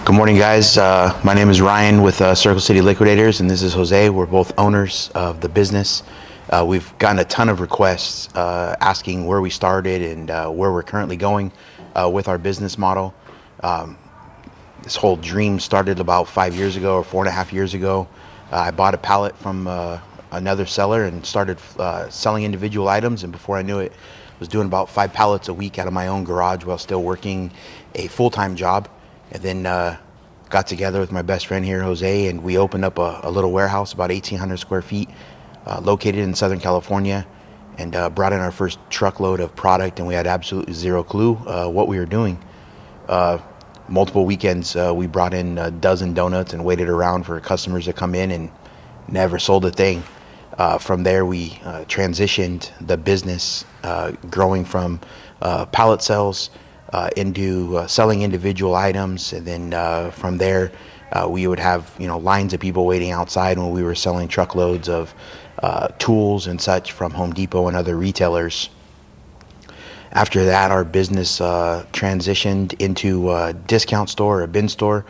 Good morning, guys. My name is Ryan with Circle City Liquidators, and this is Jose. We're both owners of the business. We've gotten a ton of requests asking where we started and where we're currently going with our business model. This whole dream started about 5 years ago or 4.5 years ago. I bought a pallet from another seller and started selling individual items, and before I knew it, was doing about 5 pallets a week out of my own garage while still working a full-time job. And then got together with my best friend here, Jose, and we opened up a little warehouse about 1,800 square feet located in Southern California, and brought in our first truckload of product, and we had absolutely zero clue what we were doing. Multiple weekends we brought in a dozen donuts and waited around for customers to come in and never sold a thing. From there we transitioned the business, growing from pallet sales into selling individual items, and then from there we would have lines of people waiting outside when we were selling truckloads of tools and such from Home Depot and other retailers. After that, our business transitioned into a discount store, a bin store.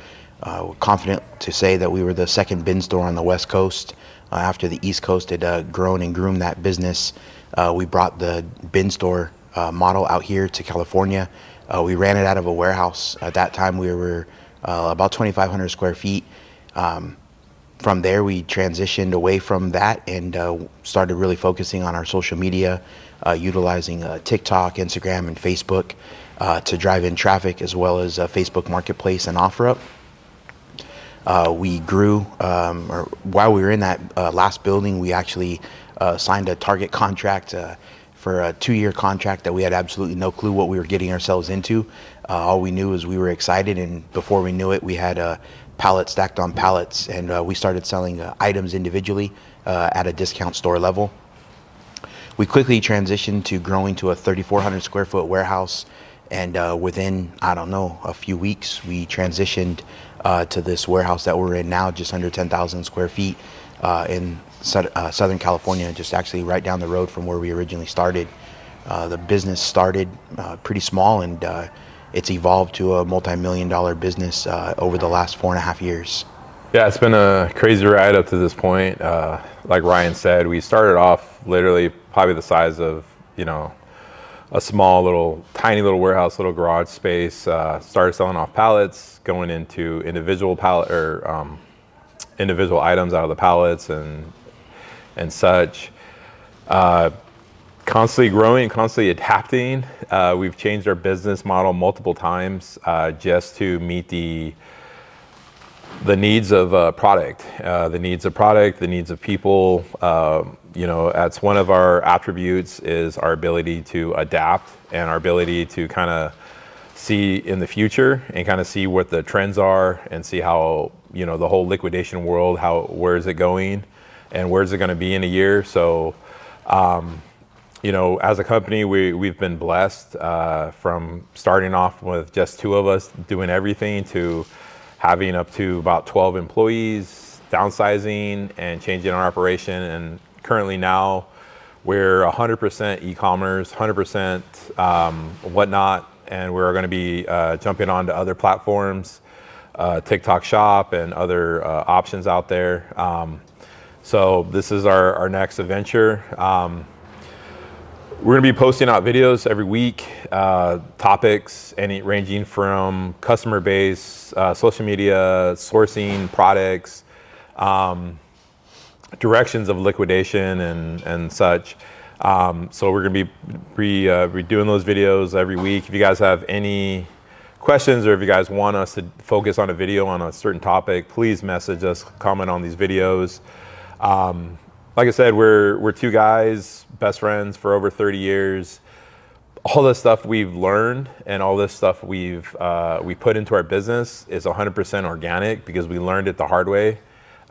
We're confident to say that we were the second bin store on the West Coast. After the East Coast had grown and groomed that business, we brought the bin store model out here to California. We ran it out of a warehouse. At that time, we were about 2,500 square feet. From there, we transitioned away from that and started really focusing on our social media, utilizing TikTok, Instagram, and Facebook to drive in traffic, as well as Facebook Marketplace and OfferUp. We grew, or while we were in that last building, we actually signed a Target contract for a 2-year contract that we had absolutely no clue what we were getting ourselves into. All we knew is we were excited, and before we knew it, we had pallets stacked on pallets, and we started selling items individually at a discount store level. We quickly transitioned to growing to a 3,400 square foot warehouse, and within, I don't know, a few weeks, we transitioned to this warehouse that we're in now, just under 10,000 square feet in Southern California, just actually right down the road from where we originally started. The business started pretty small, and it's evolved to a multi-million-dollar business over the last 4.5 years. Yeah, it's been a crazy ride up to this point. Like Ryan said, we started off literally probably the size of, a small tiny little warehouse, little garage space. Started selling off pallets, going into individual pallet or individual items out of the pallets and such. Constantly growing, constantly adapting. We've changed our business model multiple times just to meet the needs of product, the needs of people. That's one of our attributes, is our ability to adapt and our ability to kind of see in the future and kind of see what the trends are and see how, the whole liquidation world, where is it going and where is it going to be in a year. So, as a company, we've been blessed from starting off with just 2 of us doing everything to having up to about 12 employees, downsizing and changing our operation. And currently now we're 100% e-commerce, 100% whatnot, and we're going to be jumping on to other platforms, TikTok Shop and other options out there. So this is our next adventure. We're going to be posting out videos every week, topics ranging from customer base, social media, sourcing products, directions of liquidation and such. So we're going to be doing those videos every week. If you guys have any questions, or if you guys want us to focus on a video on a certain topic, please message us, comment on these videos. Like I said, we're 2 guys, best friends for over 30 years. All this stuff we've learned and all this stuff we put into our business is 100% organic, because we learned it the hard way.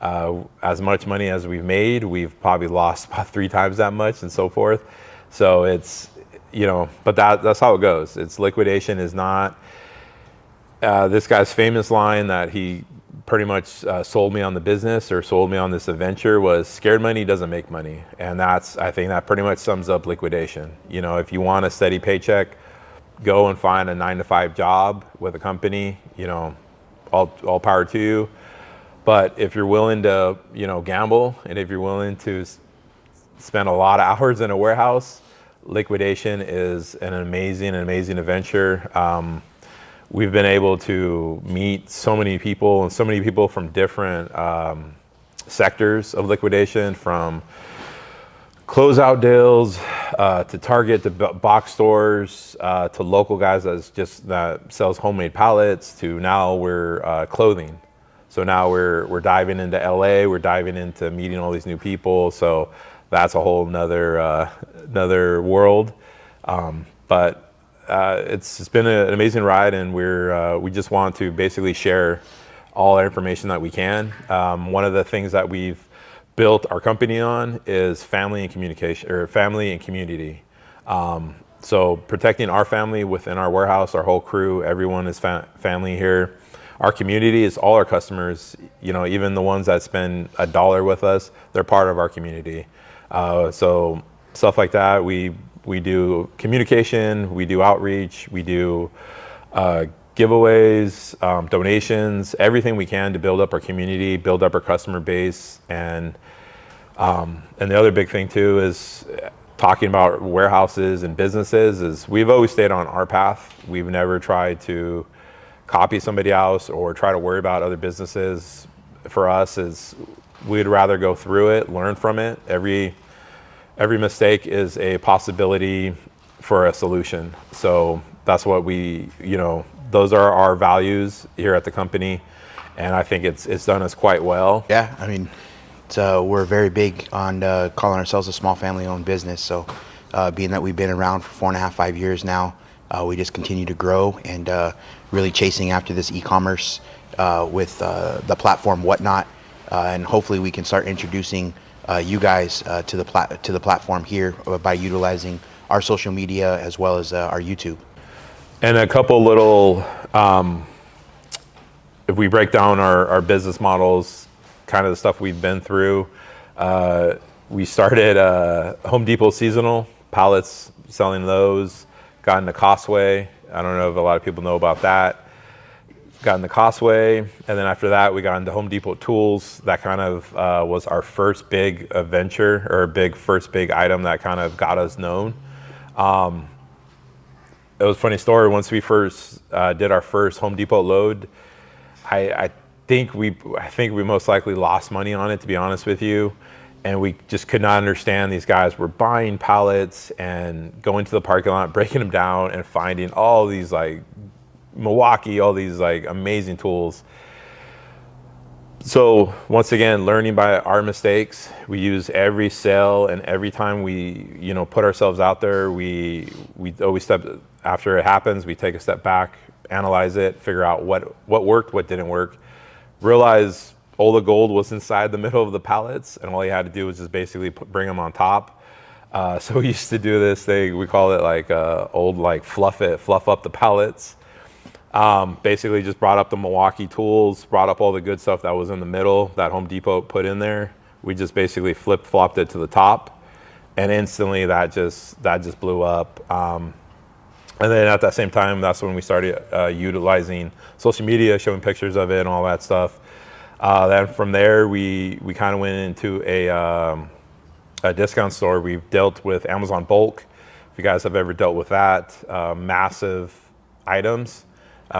As much money as we've made, we've probably lost about 3 times that much, and so forth. So it's, but that's how it goes. It's liquidation is not this guy's famous line that he pretty much sold me on the business, or sold me on this adventure, was scared money doesn't make money. And I think that pretty much sums up liquidation. If you want a steady paycheck, go and find a 9-to-5 job with a company. all power to you. But if you're willing to, gamble, and if you're willing to spend a lot of hours in a warehouse, liquidation is an amazing adventure. We've been able to meet so many people, and so many people from different sectors of liquidation, from closeout deals to Target, to box stores, to local guys that sells homemade pallets, to now we're clothing. So now we're diving into LA, we're diving into meeting all these new people. So that's a whole another world. But it's been an amazing ride, and we just want to basically share all our information that we can. One of the things that we've built our company on is family and communication, or family and community. So protecting our family within our warehouse, our whole crew, everyone is family here. Our community is all our customers, even the ones that spend $1 with us, they're part of our community. So stuff like that, we do communication, we do outreach, we do giveaways, donations, everything we can to build up our community, build up our customer base. And the other big thing too is talking about warehouses and businesses is we've always stayed on our path. We've never tried to copy somebody else or try to worry about other businesses. For us, is we'd rather go through it, learn from it. Every mistake is a possibility for a solution. So that's what those are our values here at the company, and I think it's done us quite well. Yeah, I mean, we're very big on calling ourselves a small family-owned business. So being that we've been around for 4.5, 5 years now, we just continue to grow and really chasing after this e-commerce with the platform Whatnot, and hopefully we can start introducing you guys to the platform here by utilizing our social media as well as our YouTube. And a couple little, if we break down our business models, kind of the stuff we've been through, we started Home Depot seasonal pallets, selling those, got into Costway. I don't know if a lot of people know about that. Got into Costway, and then after that we got into Home Depot tools. That kind of was our first big venture, or first big item that kind of got us known. It was a funny story. Once we first did our first Home Depot load, I think we most likely lost money on it, to be honest with you. And we just could not understand these guys were buying pallets and going to the parking lot, breaking them down, and finding all these like Milwaukee, all these like amazing tools. So once again, learning by our mistakes, we use every sale, and every time we put ourselves out there, we always after it happens, we take a step back, analyze it, figure out what worked, what didn't work, realize all the gold was inside the middle of the pallets, and all you had to do was just basically bring them on top. So we used to do this thing, we call it like fluff up the pallets. Basically just brought up the Milwaukee tools, brought up all the good stuff that was in the middle that Home Depot put in there. We just basically flip-flopped it to the top, and instantly that just blew up. And then at that same time, that's when we started utilizing social media, showing pictures of it and all that stuff. Then from there, we kind of went into a discount store. We've dealt with Amazon Bulk. If you guys have ever dealt with that, massive items.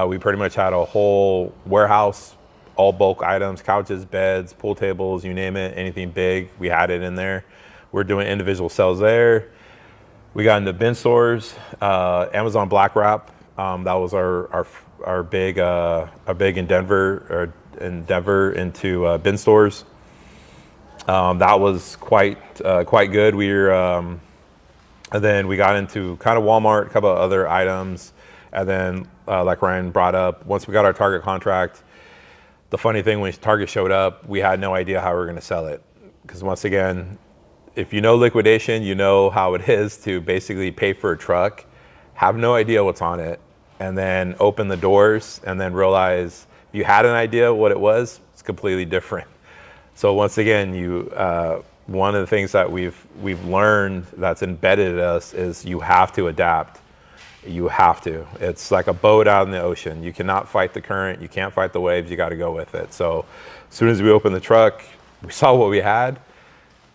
We pretty much had a whole warehouse, all bulk items, couches, beds, pool tables, you name it, anything big, we had it in there. We're doing individual sales there. We got into bin stores, Amazon Black Wrap. That was our big endeavor into bin stores. That was quite good. And then we got into kind of Walmart, a couple of other items, and then like Ryan brought up, once we got our Target contract, the funny thing, when Target showed up, we had no idea how we were going to sell it, because once again, if you know liquidation, you know how it is to basically pay for a truck, have no idea what's on it, and then open the doors and then realize you had an idea what it was, it's completely different. So once again, one of the things that we've learned that's embedded in us is you have to adapt. You have to. It's like a boat out in the ocean. You cannot fight the current. You can't fight the waves. You got to go with it. So as soon as we opened the truck, we saw what we had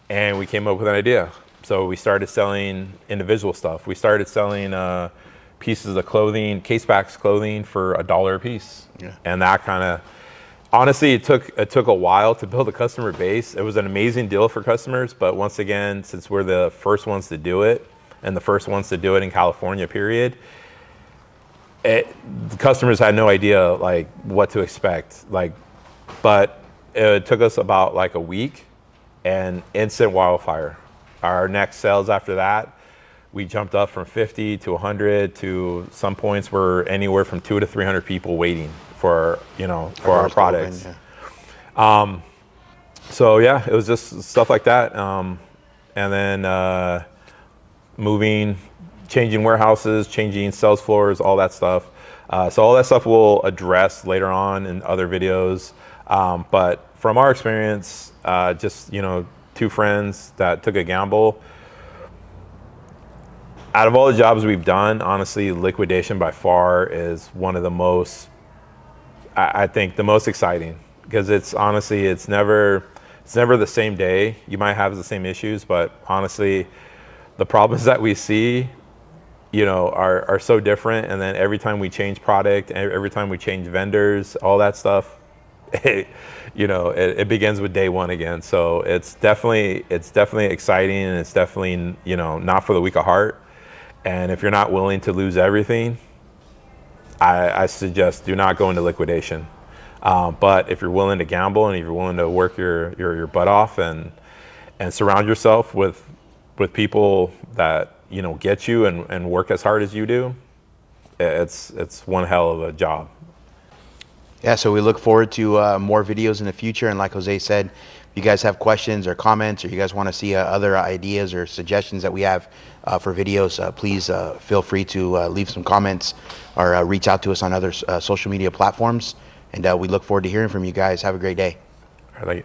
and we came up with an idea. So we started selling individual stuff. We started selling pieces of clothing, case backs clothing for $1 a piece. Yeah. And that kind of, honestly, it took a while to build a customer base. It was an amazing deal for customers, but once again, since we're the first ones to do it and the first ones to do it in California, period, the customers had no idea like what to expect. But it took us about like a week and instant wildfire. Our next sales after that, we jumped up from 50 to 100 to some points were anywhere from 200 to 300 people waiting for our products. So yeah, it was just stuff like that. And then moving, changing warehouses, changing sales floors, all that stuff. So all that stuff we'll address later on in other videos. But from our experience, just, two friends that took a gamble. Out of all the jobs we've done, honestly, liquidation by far is one of the most, I think, the most exciting, because it's never the same day. You might have the same issues, but honestly, the problems that we see, are so different. And then every time we change product, every time we change vendors, all that stuff, it begins with day one again. So it's definitely exciting, and it's definitely, not for the weak of heart. And if you're not willing to lose everything, I suggest do not go into liquidation. But if you're willing to gamble and if you're willing to work your butt off and surround yourself with people that get you and work as hard as you do, it's one hell of a job. Yeah, so we look forward to more videos in the future. And like Jose said, if you guys have questions or comments, or you guys want to see other ideas or suggestions that we have for videos, please feel free to leave some comments or reach out to us on other social media platforms. And we look forward to hearing from you guys. Have a great day. All right.